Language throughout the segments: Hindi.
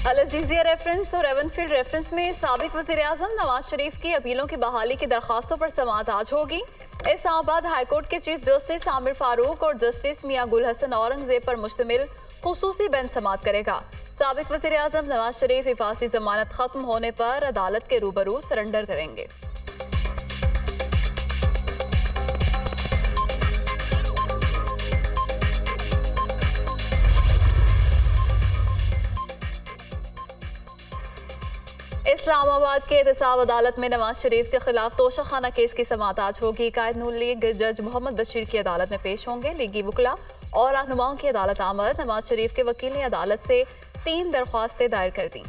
अल अजीजिया रेफरेंस और एवनफील्ड रेफरेंस में साबिक वज़ीर-ए-आज़म नवाज शरीफ की अपीलों की बहाली की दरख्वास्तों पर समाअत आज होगी। इस्लामाबाद हाईकोर्ट के चीफ जस्टिस आमिर फारूक और जस्टिस मियां गुल हसन औरंगजेब पर मुश्तमिल खुसूसी बेंच समाअत करेगा। साबिक वज़ीर-ए-आज़म नवाज शरीफ हिफाजती जमानत खत्म होने पर अदालत के रूबरू सरेंडर करेंगे। इस्लामाबाद के एहतसाब अदालत में नवाज शरीफ के खिलाफ तोशाखाना केस की समाअत आज होगी। कायद नून लीग जज मोहम्मद बशीर की अदालत में पेश होंगे। लीगी वकला और रहनुमाओं की अदालत आमद। नवाज शरीफ के वकील ने अदालत से 3 दरख्वास्तें दायर कर दी।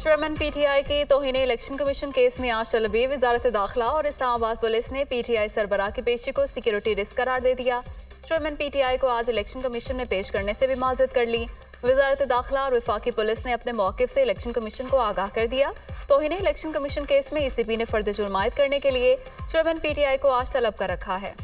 चेयरमैन पीटीआई के तौहीन इलेक्शन कमीशन केस में आज तलबी वजारत दाखिला और इस्लामाबाद पुलिस ने पीटीआई सरबराह की पेशी को सिक्योरिटी रिस्क करार दे दिया। चेयरमैन पीटीआई को आज इलेक्शन कमीशन में पेश करने से भी माजरत कर ली। वजारत दाखिला और वफाकी पुलिस ने अपने मौक़िफ़ से इलेक्शन कमीशन को आगाह कर दिया। तौहीन इलेक्शन कमीशन केस में ईसीपी ने फर्द जुर्म आयद करने के लिए चेयरमैन पीटीआई को आज तलब कर रखा है।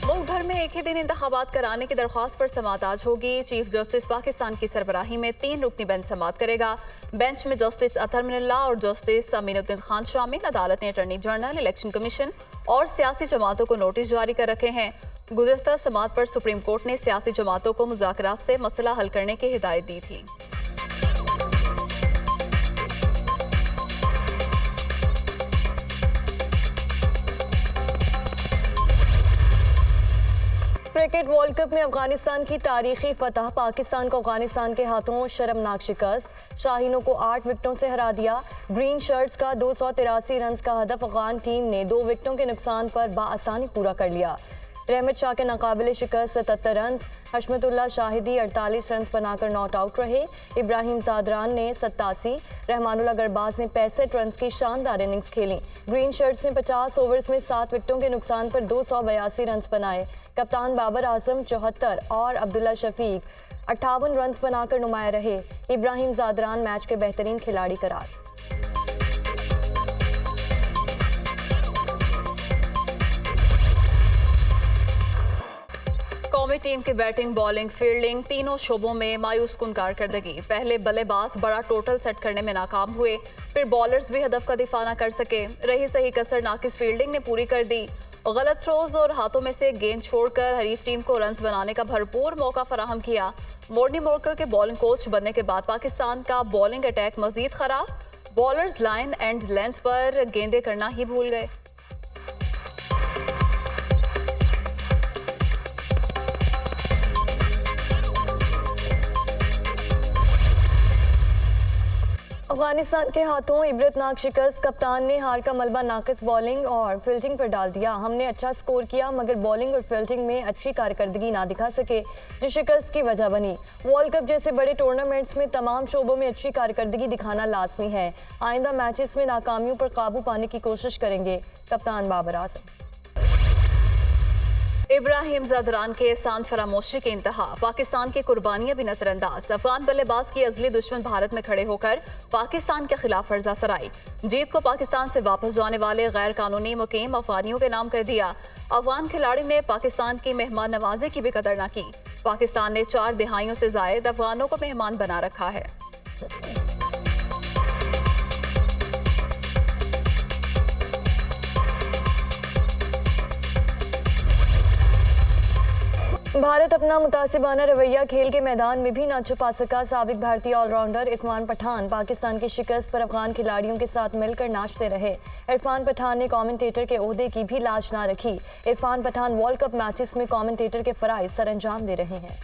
मुल्क भर में एक ही दिन इंतखाबात कराने की दरख्वास्त पर समाअत आज होगी। चीफ जस्टिस पाकिस्तान की सरबराही में 3 रुकनी बेंच समाअत करेगा। बेंच में जस्टिस अतहर मिनल्ला और जस्टिस अमीनुद्दीन खान शामिल। अदालत ने अटॉर्नी जनरल, इलेक्शन कमीशन और सियासी जमातों को नोटिस जारी कर रखे हैं। गुज़श्ता समाअत पर सुप्रीम कोर्ट ने सियासी जमातों को मुज़ाकरात से मसला हल करने की हिदायत दी थी। क्रिकेट वर्ल्ड कप में अफगानिस्तान की तारीखी फतह। पाकिस्तान को अफगानिस्तान के हाथों शर्मनाक शिकस्त। शाहीनों को 8 विकेटों से हरा दिया। ग्रीन शर्ट्स का 283 रन का हदफ अफगान टीम ने 2 विकेटों के नुकसान पर बाआसानी पूरा कर लिया। रहमत शाह के नाकाबिले शिकस्त 77 रन। हशमतुल्लाह शाहिदी 48 रन बनाकर नॉट आउट रहे। इब्राहिम ज़ादरान ने 87, रहमानुल्लाह गरबाज ने 65 रन की शानदार इनिंग्स खेली। ग्रीन शर्ट्स ने 50 ओवर्स में 7 विकेटों के नुकसान पर 282 रन बनाए। कप्तान बाबर आजम 74 और अब्दुल्ला शफीक 58 रन बनाकर नुमाया रहे। इब्राहिम ज़ादरान मैच के बेहतरीन खिलाड़ी करार। कौमी टीम की बैटिंग, बॉलिंग, फील्डिंग तीनों शोबों में मायूस कुन कारकर्दगी। पहले बल्लेबाज बड़ा टोटल सेट करने में नाकाम हुए, फिर बॉलर्स भी हदफ का दिफा न कर सके। रही सही कसर नाकिस फील्डिंग ने पूरी कर दी। गलत थ्रोज और हाथों में से गेंद छोड़कर हरीफ टीम को रन्स बनाने का भरपूर मौका फराहम किया। मोर्नी मोरकल के बॉलिंग कोच बनने के बाद पाकिस्तान का बॉलिंग अटैक मजीद खराब। बॉलर्स लाइन एंड लेंथ पर गेंदें करना ही भूल गए। अफगानिस्तान के हाथों इबरतनाक शिकस्त। कप्तान ने हार का मलबा नाकिस बॉलिंग और फील्डिंग पर डाल दिया। हमने अच्छा स्कोर किया मगर बॉलिंग और फील्डिंग में अच्छी कारकर्दगी ना दिखा सके, जो शिकस्त की वजह बनी। वर्ल्ड कप जैसे बड़े टूर्नामेंट्स में तमाम शोबों में अच्छी कारकर्दगी दिखाना लाजमी है। आइंदा मैचेस में नाकामियों पर काबू पाने की कोशिश करेंगे। कप्तान बाबर आजम। इब्राहिम ज़ादरान के एहसान फरामोशी के इंतहा। पाकिस्तान की कुर्बानियां भी नजरअंदाज। अफगान बल्लेबाज की अजली दुश्मन भारत में खड़े होकर पाकिस्तान के खिलाफ फर्जा सराई। जीत को पाकिस्तान से वापस जाने वाले गैर कानूनी मुकीम अफगानियों के नाम कर दिया। अफगान खिलाड़ी ने पाकिस्तान की मेहमान नवाजी की भी कदर न की। पाकिस्तान ने 4 दिहाइयों से जायद अफगानों को मेहमान बना रखा है। भारत अपना मुतासिबाना रवैया खेल के मैदान में भी ना छुपा सका। साबिक भारतीय ऑलराउंडर इरफान पठान पाकिस्तान की शिकस्त पर अफगान खिलाड़ियों के साथ मिलकर नाचते रहे। इरफान पठान ने कमेंटेटर के ओहदे की भी लाज ना रखी। Irfan Pathan world cup matches में कमेंटेटर के फराइज सरअंजाम दे रहे हैं।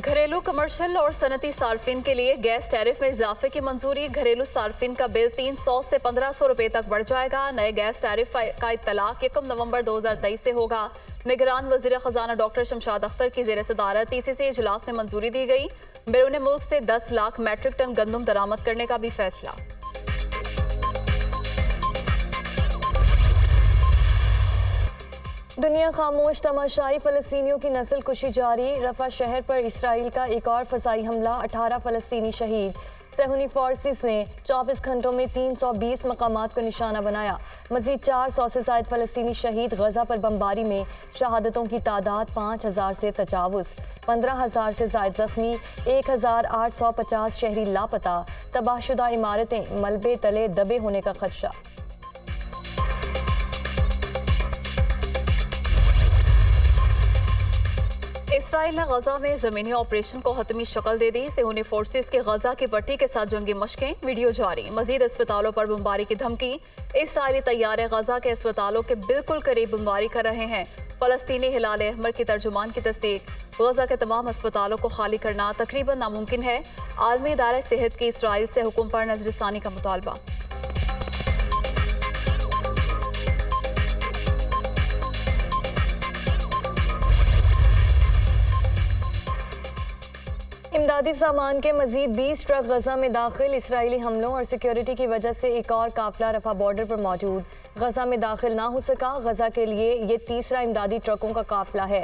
घरेलू, कमर्शियल और सनती सार्फिन के लिए गैस टैरिफ में इजाफे की मंजूरी। घरेलू सार्फिन का बिल 300 से 1500 रुपए तक बढ़ जाएगा। नए गैस टैरिफ का इत्तलाक 1 नवंबर 2023 से होगा। निगरान वजीर खजाना डॉक्टर शमशाद अख्तर की जेर सदारत TCC इजलास में मंजूरी दी गई। बैरून मुल्क से 10 लाख मैट्रिक टन गंदम दरामद करने का भी फैसला। दुनिया खामोश, तमाशाई फ़लस्तीनियों की नस्ल कुशी जारी। रफा शहर पर इसराइल का एक और फ़ज़ाई हमला, 18 फ़लस्तीनी शहीद। सेहूनी फोर्सेस ने 24 घंटों में 320 मकामात को निशाना बनाया। मज़ीद 400 से ज़ायद फ़लस्तीनी शहीद। गज़ा पर बमबारी में शहादतों की तादाद 5000 से तजावुज़। 15,000 से ज़ायद ज़ख्मी। 1850 शहरी लापता। तबाहशुदा इमारतें मलबे तले दबे होने का खदशा। इसराइल ने गजा में जमीनी ऑपरेशन को हतमी शक्ल दे दी। सेहूनी फोर्सेस के गजा की पट्टी के साथ जंगी मशकें, वीडियो जारी। मजीद अस्पतालों पर बमबारी की धमकी। इसराइली तैयारे गजा के अस्पतालों के बिल्कुल करीब बमबारी कर रहे हैं। फलस्तीनी हिलाल अहमर की तर्जुमान की तस्दीक। गजा के तमाम अस्पतालों को खाली करना तकरीबन नामुमकिन है। आलमी इदारे सेहत की इसराइल से हुक्म पर नजरसानी का मुतालबा। इमदादी सामान के मजीद 20 ट्रक गजा में दाखिल। इसराइली हमलों और सिक्योरिटी की वजह से एक और काफिला रफा बॉर्डर पर मौजूद। गजा में दाखिल ना हो सका। गजा के लिए ये तीसरा इमदादी ट्रकों का काफिला है।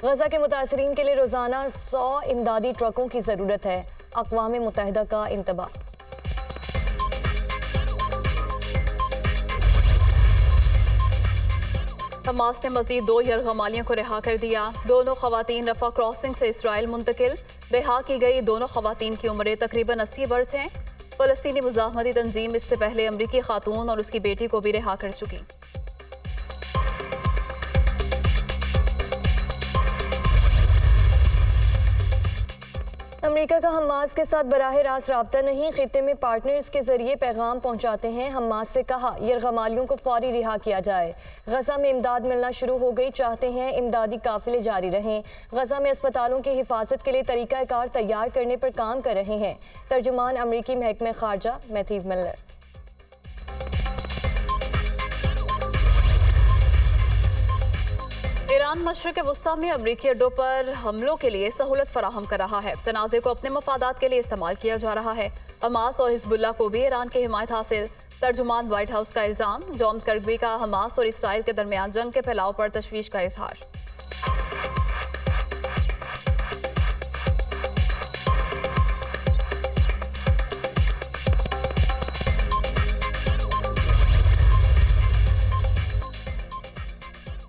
गजा के मुतासरीन के लिए रोजाना 100 इमदादी ट्रकों की जरूरत है। अक़वाम मुत्तहिदा का इंतबाह। हमास ने मजीद 2 यरगमालियों को रिहा कर दिया। दोनों खवातीन रफा क्रॉसिंग से इसराइल मुंतकिल। रिहा की गई दोनों खवातीन की उम्रें तकरीबन 80 बरस हैं। फलस्तीनी मुजाहमती तंजीम इससे पहले अमरीकी खातून और उसकी बेटी को भी रिहा कर चुकी। अमेरिका का हमास के साथ बराह रास्त राब्ता नहीं। खित्ते में पार्टनर्स के जरिए पैगाम पहुंचाते हैं। हमास से कहा यरगमालियों को फौरी रिहा किया जाए। गजा में इमदाद मिलना शुरू हो गई। चाहते हैं इमदादी काफिले जारी रहें। गजा में अस्पतालों की हिफाजत के लिए तरीकाकार तैयार करने पर काम कर रहे हैं। तर्जुमान अमरीकी महकमे खारजा मैथ्यू मिलर। ईरान मशरिक़ वुस्ता में अमरीकी अड्डों पर हमलों के लिए सहूलत फराहम कर रहा है। तनाज़े को अपने मफादात के लिए इस्तेमाल किया जा रहा है। हमास और हिज़्बुल्लाह को भी ईरान की हिमायत हासिल। तर्जुमान व्हाइट हाउस का इल्ज़ाम। जॉन कर्बी का हमास और इसराइल के दरमियान जंग के फैलाव पर तशवीश का इजहार।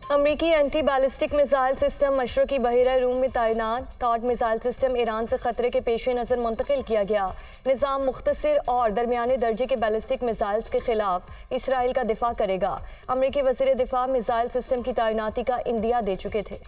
अमरीकी एंटी बैलिस्टिक मिसाइल सिस्टम मशरक़ी बहिरा रूम में तैनात। थॉट मिसाइल सिस्टम ईरान से खतरे के पेश नज़र मुंतकिल किया गया। निज़ाम मुख्तसर और दरमियाने दर्जे के बैलिस्टिक मिसाइल्स के खिलाफ इसराइल का दिफा करेगा। अमरीकी वज़ीर दिफा मिसाइल सिस्टम की तैनाती का इंदिया दे चुके थे।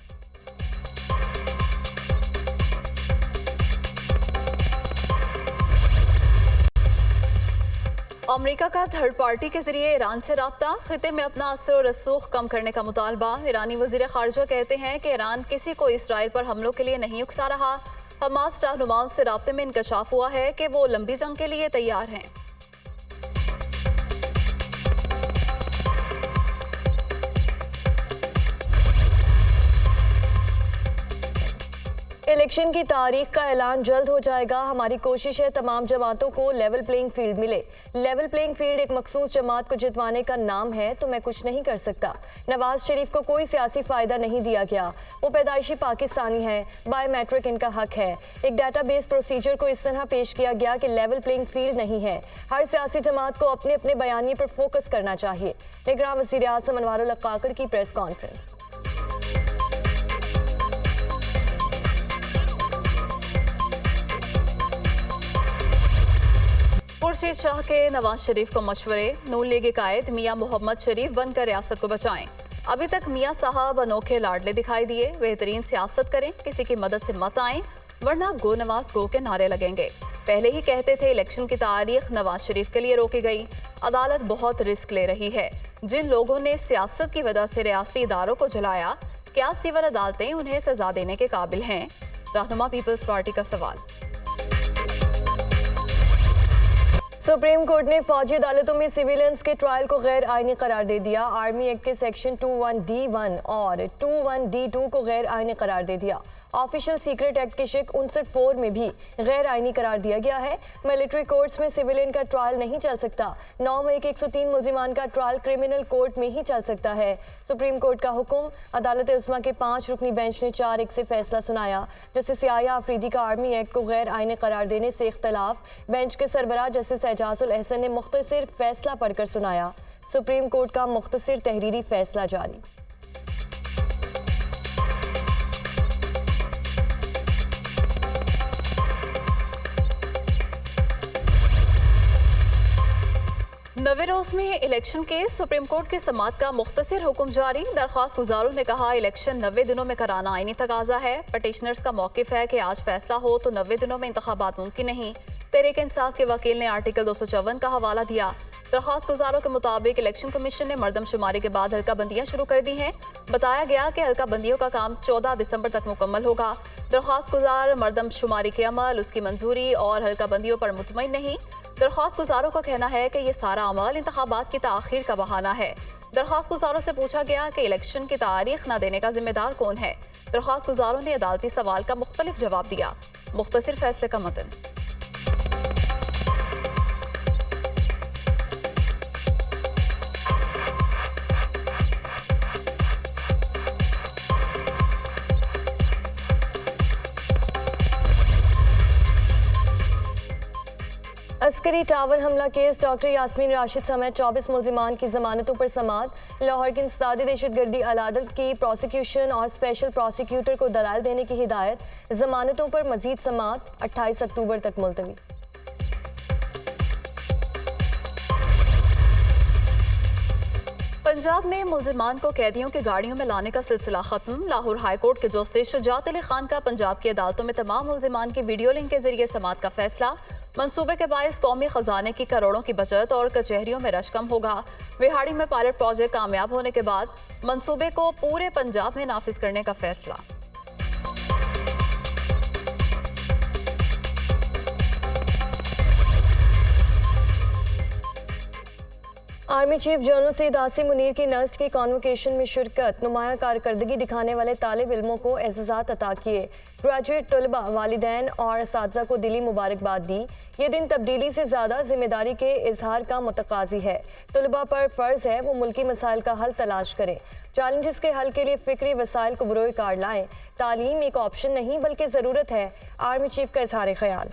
अमेरिका का थर्ड पार्टी के जरिए ईरान से राब्ता। खिते में अपना असर और रसूख कम करने का मुतालबा। ईरानी वज़ीर ख़ारजा कहते हैं कि ईरान किसी को इसराइल पर हमलों के लिए नहीं उकसा रहा। हमास रहनुमाओं से राब्ते में इंकशाफ हुआ है कि वो लंबी जंग के लिए तैयार हैं। इलेक्शन की तारीख का ऐलान जल्द हो जाएगा। हमारी कोशिश है तमाम जमातों को लेवल प्लेइंग फील्ड मिले। लेवल प्लेइंग फील्ड एक मखसूस जमात को जितवाने का नाम है, तो मैं कुछ नहीं कर सकता। नवाज शरीफ को कोई सियासी फायदा नहीं दिया गया। वो पैदाइशी पाकिस्तानी है। बायोमेट्रिक इनका हक है। एक डाटाबेस प्रोसीजर को इस तरह पेश किया गया कि लेवल प्लेइंग फील्ड नहीं है। हर सियासी जमात को अपने अपने बयानिए पर फोकस करना चाहिए। निगरान वज़ीर आज़म अनवारुल हक काकड़ की प्रेस कॉन्फ्रेंस। खुर्शीद शाह के नवाज शरीफ को मशवरे। नून लीग कायद मियां मोहम्मद शरीफ बनकर रियासत को बचाएं। अभी तक मियां साहब अनोखे लाडले दिखाई दिए। बेहतरीन सियासत करें, किसी की मदद से मत आएं, वरना गो नवाज गो के नारे लगेंगे। पहले ही कहते थे इलेक्शन की तारीख नवाज शरीफ के लिए रोकी गई। अदालत बहुत रिस्क ले रही है। जिन लोगों ने सियासत की वजह से रियासती इदारों को जलाया, क्या सिविल अदालतें उन्हें सजा देने के काबिल हैं? रहनुमा पीपल्स पार्टी का सवाल। सुप्रीम कोर्ट ने फौजी अदालतों में सिविलियंस के ट्रायल को गैर आईनी करार दे दिया। आर्मी एक्ट के सेक्शन 21D1 और 21D2 को गैर आईनी करार दे दिया। ऑफिशियल सीक्रेट एक्ट के शिक 59(4) में भी गैर आईनी करार दिया गया है। मिलिट्री कोर्ट्स में सिविलियन का ट्रायल नहीं चल सकता। 9 मई के 103 मुल्जिमान का ट्रायल क्रिमिनल कोर्ट में ही चल सकता है। सुप्रीम कोर्ट का हुक्म। अदालत उस्मा के 5 रुकनी बेंच ने 4-1 से फैसला सुनाया। जस्टिस याया अफरीदी का आर्मी एक्ट को गैर आईनी करार देने से इख्तलाफ। बेंच के सरबराह जस्टिस एजाजुल एहसन ने मुख्तसर फैसला पढ़कर सुनाया। सुप्रीम कोर्ट का मुख्तसर तहरीरी फैसला जारी। नवे रोज में इलेक्शन के सुप्रीम कोर्ट की समाअत का मुख्तसर हुक्म जारी। दरख्वास्त गुजारों ने कहा इलेक्शन 90 दिनों में कराना आईनी तकाजा है। पटिशनर्स का मौकिफ है कि आज फैसला हो तो 90 दिनों में इंतखाबात मुमकिन नहीं। तहरीक इंसाफ के वकील ने आर्टिकल 254 का हवाला दिया। दरख्वास्त गुजारों के मुताबिक इलेक्शन कमीशन ने मरदमशुमारी के बाद हल्का बंदियां शुरू कर दी हैं। बताया गया कि हल्का बंदियों का काम 14 दिसंबर तक मुकम्मल होगा। दरख्वास्त गुजार मरदमशुमारी के अमल, उसकी मंजूरी और हल्का बंदियों पर मुतमईन नहीं। दरख्वास्त गुजारों का कहना है कि ये सारा अमल इंतखाबात की ताखीर का बहाना है। दरख्वास्त गुजारों से पूछा गया कि इलेक्शन की तारीख न देने का जिम्मेदार कौन है। दरख्वास्त गुजारों ने अदालती सवाल का मुख्तलिफ जवाब दिया। मुख्तसर फैसले का मतन। अस्करी टावर हमला केस डॉक्टर यास्मीन राशिद समेत 24 मुल्जिमान की जमानतों पर समाअत। लाहौर की इंसदादी दहशतगर्दी अदालत की प्रोसिक्यूशन और स्पेशल प्रोसिक्यूटर को दलाल देने की हिदायत। जमानतों पर मजीद समाअत 28 अक्टूबर तक मुलतवी। पंजाब में मुल्जिमान को कैदियों की गाड़ियों में लाने का सिलसिला खत्म। लाहौर हाईकोर्ट के जस्टिस शुजात अली खान का पंजाब की अदालतों में तमाम मुल्जिमान की वीडियो लिंक के जरिए समाअत का फैसला। मंसूबे के बायस कौमी खजाने की करोड़ों की बचत और कचहरियों में रश कम होगा। विहाड़ी में पायलट प्रोजेक्ट कामयाब होने के बाद मंसूबे को पूरे पंजाब में नाफिज करने का फैसला। Army chief general Syed Asim Munir की नस्ट की कॉन्वोकेशन में शिरकत। नुमाया कारकर्दगी दिखाने वाले तालिब इल्मों को एज़ाज़ात अता किए। ग्रेजुएट तलबा, वालिदैन और असातिज़ा को दिली मुबारकबाद दी। ये दिन तब्दीली से ज़्यादा जिम्मेदारी के इजहार का मुतकाज़ी है। तलबा पर फ़र्ज़ है वो मुल्की मसाइल का हल तलाश करें। चैलेंजेस के हल के लिए फ़िक्री वसाइल को बरोए कार लाएं। तालीम एक ऑप्शन नहीं बल्कि ज़रूरत है। आर्मी चीफ का इजहार ख्याल।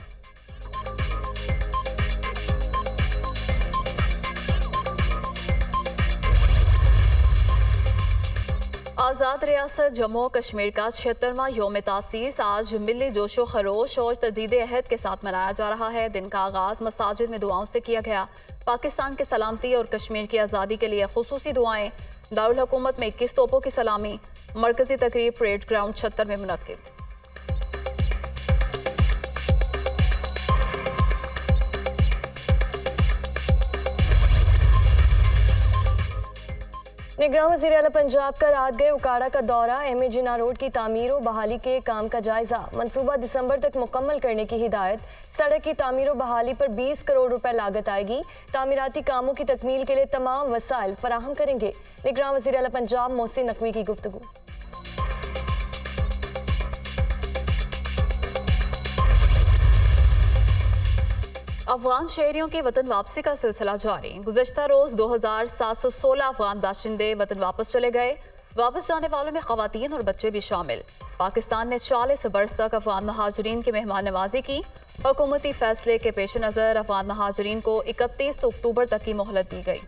आज़ाद रियासत जम्मू और कश्मीर का 76वां योम तासीस आज मिली जोशो खरोश और तजदीद अहद के साथ मनाया जा रहा है। दिन का आगाज मसाजिद में दुआओं से किया गया। पाकिस्तान की सलामती और कश्मीर की आज़ादी के लिए खुसूसी दुआएं। दारुल हुकूमत में 21 तोपों की सलामी। मरकजी तकरीब परेड ग्राउंड 76 में मुनक्किद। निगरान वज़ीर आला पंजाब का रात गए उकाड़ा का दौरा। एम.ए. जिन्ना रोड की तामीर और बहाली के काम का जायजा। मंसूबा दिसंबर तक मुकम्मल करने की हिदायत। सड़क की तामीर और बहाली पर 20 करोड़ रुपए लागत आएगी। तामीराती कामों की तकमील के लिए तमाम वसाइल फराहम करेंगे। निगरान वज़ीर आला पंजाब मोहसिन नकवी की गुफ्तगू। अफगान शहरियों की वतन वापसी का सिलसिला जारी। गुज़श्ता रोज 2716 अफगान बाशिंदे वतन वापस चले गए। वापस जाने वालों में खवातीन और बच्चे भी शामिल। पाकिस्तान ने 40 बरस तक अफगान महाजरीन की मेहमान नवाजी की। हुकूमती फैसले के पेश नज़र अफगान महाजरीन को 31 अक्टूबर तक की मोहलत दी गई।